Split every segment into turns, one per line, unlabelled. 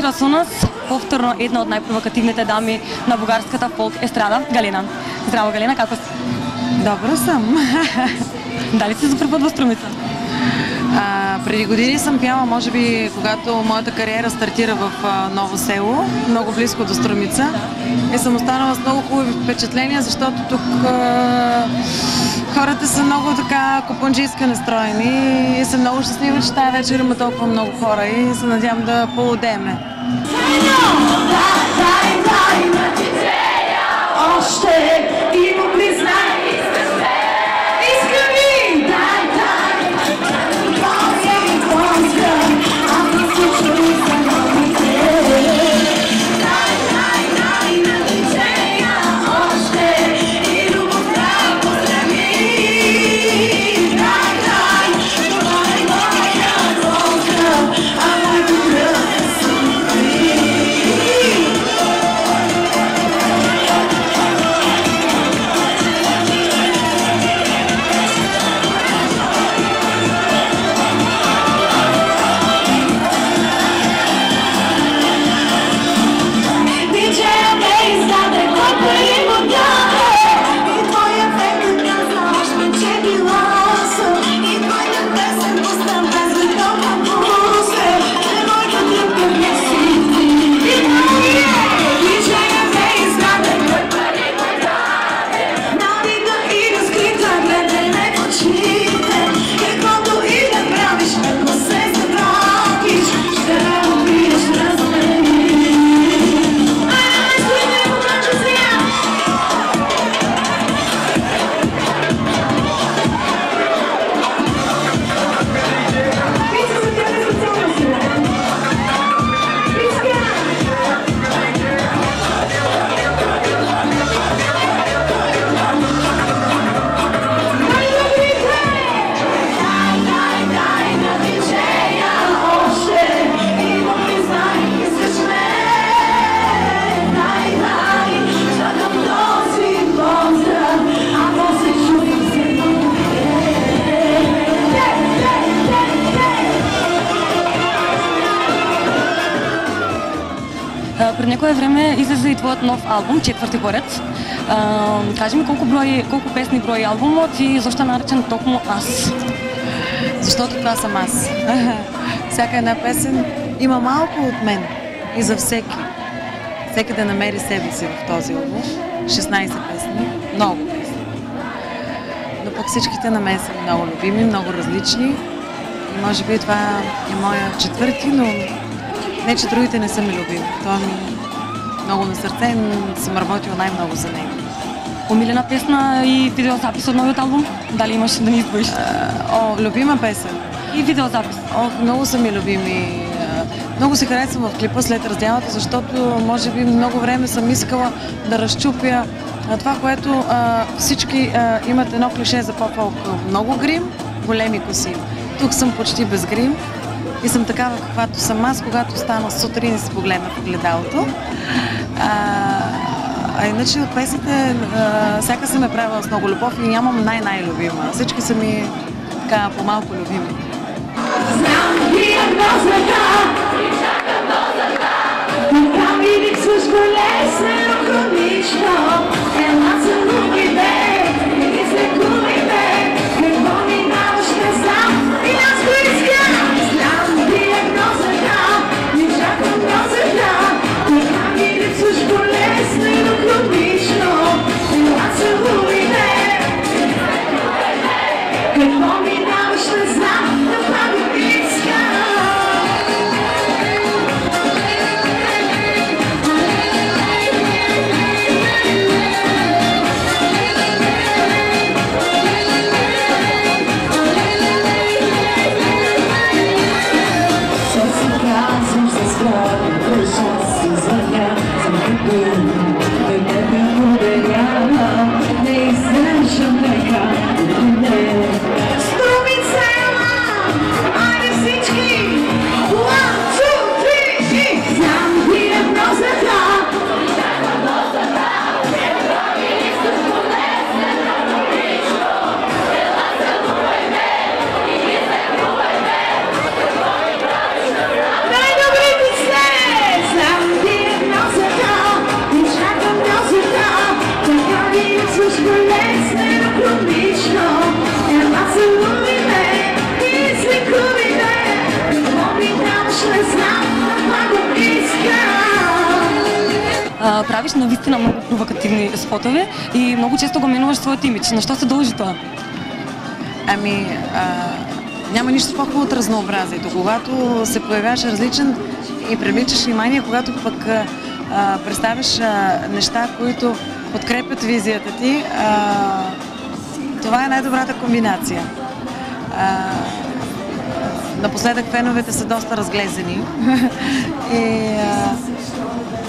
тука со нас повторно една од најпровокативните дами на бугарската фолк естрада, Галина. Здраво, Галина, како си?
Добро съм.
Дали си за прв път во Струмица?
Преди години съм пяла, може би, когато моята кариера стартира в Ново село, много близко до Струмица. И съм останала с много хубави впечатления, защото тук хората са много така купонджийски настроени и съм много щастлива, че тази вечер има толкова много хора и се надявам да поудеме.
Още и му признай, искрени, дай, полза, ако се чуй за новите. Дай, на движения, още и любовта поздрави. Дай, това е моя полза, а моето кръв си.
Пред некое време излезе и твоят нов албум, четвърти поред. Кажи ми колко песни брои албумот и защо е наречен токмо Аз?
Защото това съм аз. Всяка една песен има малко от мен и за всеки. Всеки да намери себе си в този албум. 16 песни, много песни. Но пък всичките на мен са много любими, много различни. И може би това е моя четвърти, но не, че другите не са ми любими. Това ми много на сърце и съм работила най-много за него.
Умилена песна и видеозапис от новият албум? Дали имаш да ни изброиш?
Любима песен.
И видеозапис?
Много са ми любими. Много се харесвам в клипа след раздялата, защото може би много време съм искала да разчупя това, което всички имат едно клише за поп-фолк. Много грим, големи коси. Тук съм почти без грим и съм такава, каквато съм аз, когато стана сутрин и се погледна в огледалото. А иначе от песните всяка съм е правила с много любов и нямам най-любима. Всички са ми така по-малко любими.
Знам диагнозата, чакам дозата, така ми липсваш болезнено, хронично. Ела целуй ме, излекувай ме, какво минаваш не знам и аз го искам. Знам диагнозата, чакам дозата, така ми липсваш болезнено, хронично. Ела целуй ме, какво минаваш не знам.
правиш наистина много провокативни спотове и много често го менуваш своят имидж. На що се дължи това?
Ами, няма нищо по-хубаво от разнообразието. Когато се появяваш различен и привличаш внимание, когато пък представяш неща, които подкрепят визията ти, това е най-добрата комбинация. Напоследък феновете са доста разглезени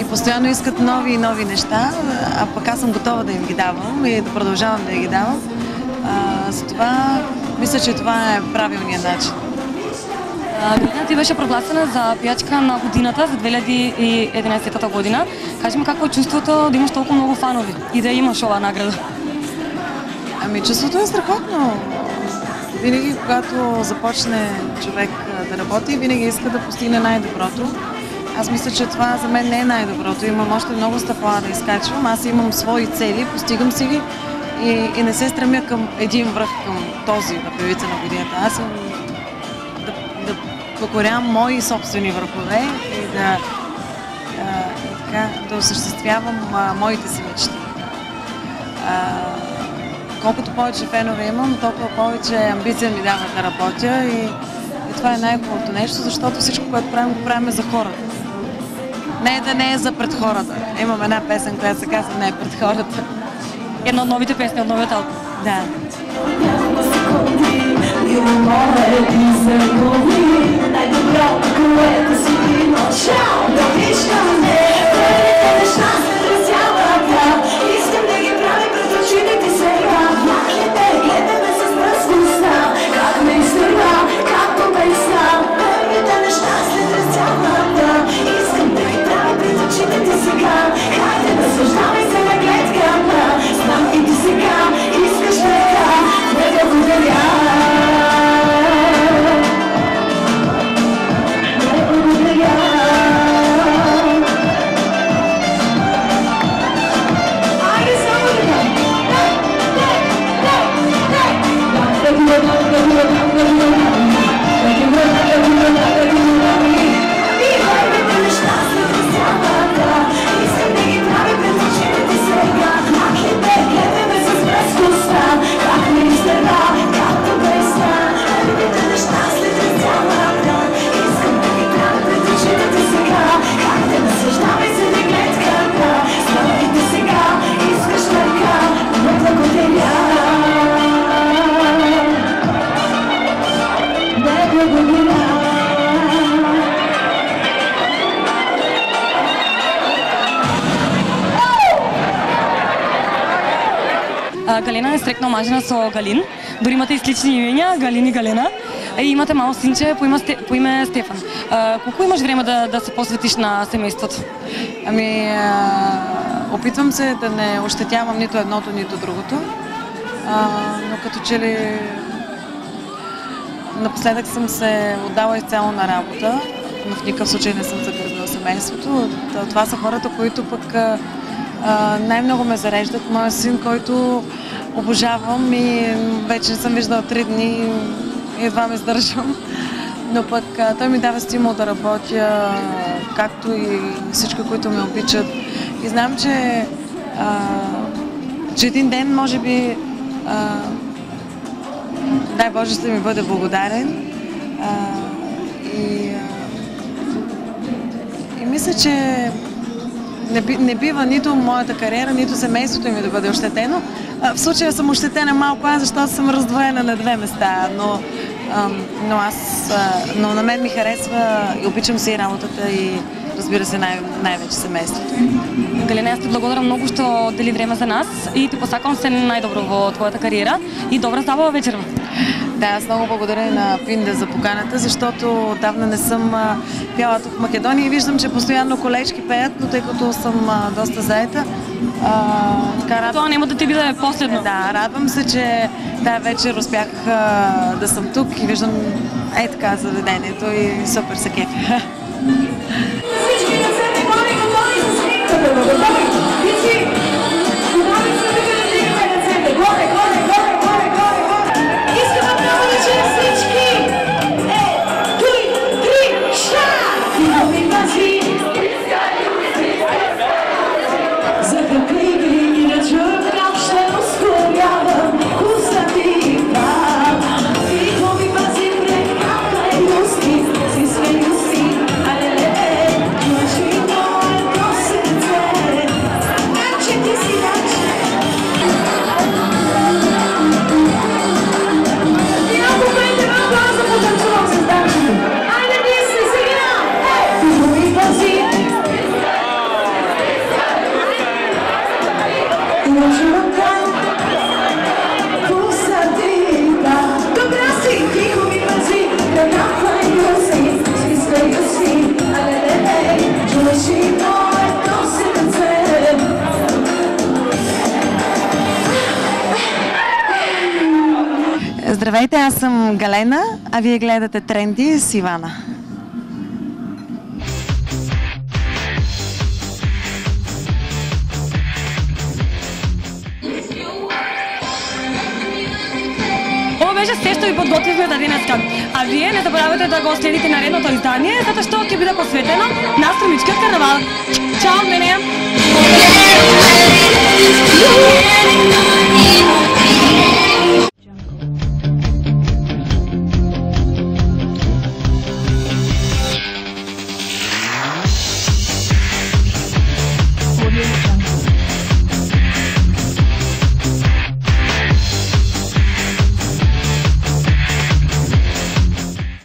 и постоянно искат нови и нови неща, а пък аз съм готова да им ги давам и да продължавам да ги давам. Затова мисля, че това е правилният начин.
Галина, ти беше прогласена за пиячка на годината за 2011 година. Кажи ми какво е чувството да имаш толкова много фанови и да имаш ова награда?
Ами чувството е страхотно. Винаги, когато започне човек да работи, винаги иска да постигне най-доброто. Аз мисля, че това за мен не е най-доброто. Имам още много стъпала да изкачвам. Аз имам свои цели, постигам си ги и не се стремя към един връх, към този на певица на годината. Аз съм да покорявам мои собствени върхове и да осъществявам моите си мечти. Колкото повече фенове имам, толкова повече амбиция ми дава да работя и това е най-хубавото нещо, защото всичко, което правим, го правим за хората. Не е за пред хората. Имам една песен, която се казва "Не е пред хората".
Една от новите песни, от новият албум.
Да.
Най-доброто, което си имал, да виждаме неща след цялата. Искам да ги правя пред очите ти сега. Махите, гледаме с пръскостта, как ме изтърва, както песна. Първите неща след цялата. Искам да ги правя пред очите ти сега. Хайде, наслаждавай се на гледката. Знам и ти сега искаш така. Не благодаря.
Галина е стрекна омажена со Галин. Дори имате и слични имења, Галин и Галена. И имате мало синче по име Стефан. Колко имаш време да се посветиш на семейството?
Ами, опитвам се да не ощетявам нито едното, нито другото. Но като че ли напоследък съм се отдала изцяло на работа, но в никакъв случай не съм загърбила семейството. Това са хората, които пък най-много ме зареждат. Моя син, който обожавам и вече не съм виждала 3 дни и едва ме издържам. Но пък той ми дава стимул да работя, както и всички, които ме обичат. И знам, че един ден, може би, дай Боже, ще ми бъде благодарен. И мисля, че не бива нито моята кариера, нито семейството ми да бъде ощетено. В случая съм ощетена малко аз, защото съм раздвоена на 2 места, но на мен ми харесва и обичам си работата и разбира се най-вече семейството.
Галина, аз ти благодарам много, што дели време за нас и ти посакам се најдобро во твоята кариера и добра забава вечерва.
Да, аз много благодаря на Пинде за поканата, защото отдавна не съм пяла тук в Македония и виждам, че постоянно колежки пеят, но тъй като съм доста заета,
Това няма да ти биде последно.
Да, радвам се, че тази вечер успях да съм тук и виждам така заведението и супер се кефя.
Всички да се готови за снимката, готови! Готови са да градираме ръцете, горе! Искам отново да чуя всички! 2, 3, шаг!
Здравейте, аз съм Галена, а вие гледате Тренди с Ивана.
Ова беше се што ви подготвивме за денеска. А вие не забравяйте да го следите наредното издание, затоа што ќе биде посветено на Струмичкиот карнавал. Чао, мене!